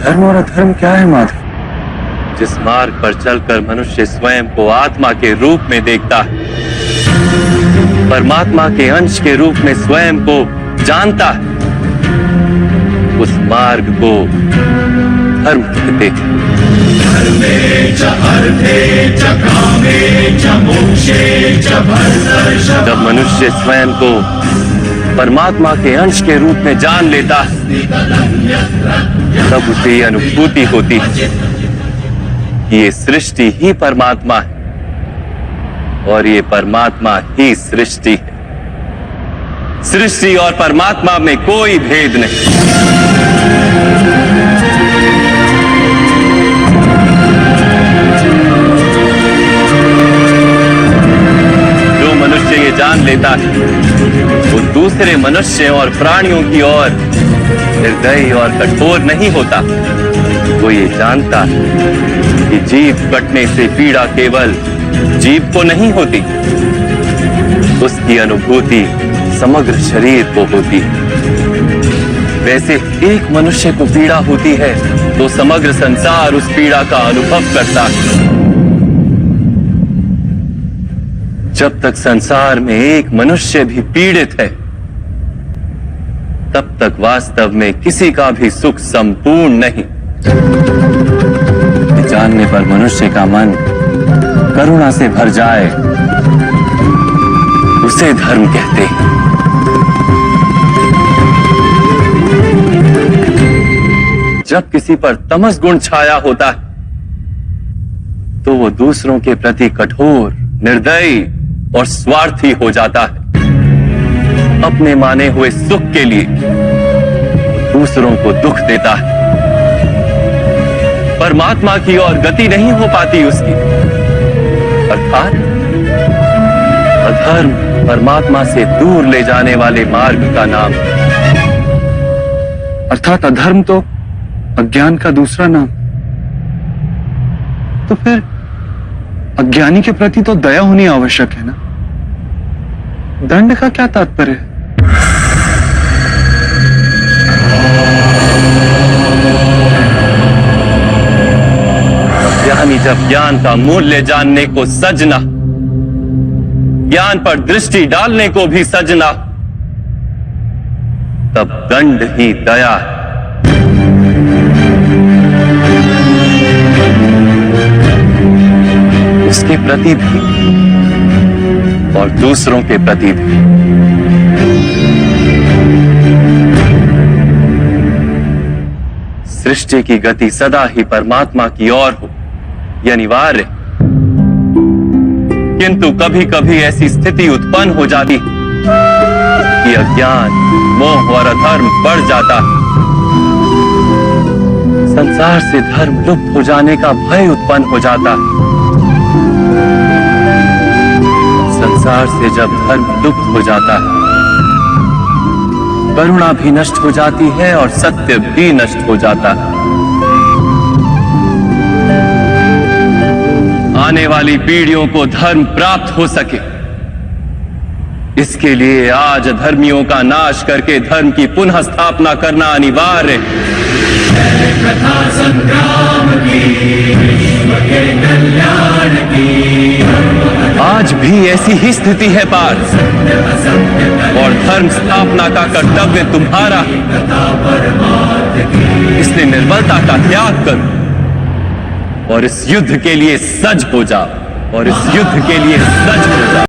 धर्म और अधर्म क्या है माधव? जिस मार्ग पर चलकर मनुष्य स्वयं को आत्मा के रूप में देखता है, परमात्मा के अंश के रूप में स्वयं को जानता है, उस मार्ग को धर्म कहते हैं। जब मनुष्य स्वयं को परमात्मा के अंश के रूप में जान लेता है, तब उसे यह अनुभूति होती है कि ये सृष्टि ही परमात्मा है और ये परमात्मा ही सृष्टि है। सृष्टि और परमात्मा में कोई भेद नहीं। जो मनुष्य ये जान लेता है, वो दूसरे मनुष्य और प्राणियों की ओर निर्दयी और कठोर नहीं होता। वो ये जानता है कि जीव कटने से पीड़ा केवल जीव को नहीं होती, उसकी अनुभूति समग्र शरीर को होती है। वैसे एक मनुष्य को पीड़ा होती है तो समग्र संसार उस पीड़ा का अनुभव करता है। जब तक संसार में एक मनुष्य भी पीड़ित है, तब तक वास्तव में किसी का भी सुख संपूर्ण नहीं। जानने पर मनुष्य का मन करुणा से भर जाए, उसे धर्म कहते हैं। जब किसी पर तमस गुण छाया होता है, तो वो दूसरों के प्रति कठोर, निर्दयी और स्वार्थी हो जाता है। अपने माने हुए सुख के लिए दूसरों को दुख देता है। परमात्मा की ओर गति नहीं हो पाती उसकी। अर्थात अधर्म परमात्मा से दूर ले जाने वाले मार्ग का नाम। अर्थात अधर्म तो अज्ञान का दूसरा नाम। तो फिर अज्ञानी के प्रति तो दया होनी आवश्यक है ना? दंड का क्या तात्पर्य है? अज्ञानी जब ज्ञान का मूल्य जानने को सजना, ज्ञान पर दृष्टि डालने को भी सजना, तब दंड ही दया है। उसके प्रति भी और दूसरों के प्रति भी। सृष्टि की गति सदा ही परमात्मा की ओर हो, यह अनिवार्य। किंतु कभी कभी ऐसी स्थिति उत्पन्न हो जाती कि अज्ञान, मोह और अधर्म बढ़ जाता। संसार से धर्म लुप्त हो जाने का भय उत्पन्न हो जाता। संसार से जब धर्म लुप्त हो जाता है, करुणा भी नष्ट हो जाती है और सत्य भी नष्ट हो जाता है। आने वाली पीढ़ियों को धर्म प्राप्त हो सके, इसके लिए आज अधर्मियों का नाश करके धर्म की पुनः स्थापना करना अनिवार्य है। कथा संग्राम की, विश्व के कल्याण की। आज भी ऐसी ही स्थिति है पार्थ, और धर्म स्थापना का कर्तव्य तुम्हारा। इसलिए निर्बलता का त्याग करो और इस युद्ध के लिए सज हो जाओ, और इस युद्ध के लिए सज हो जाओ।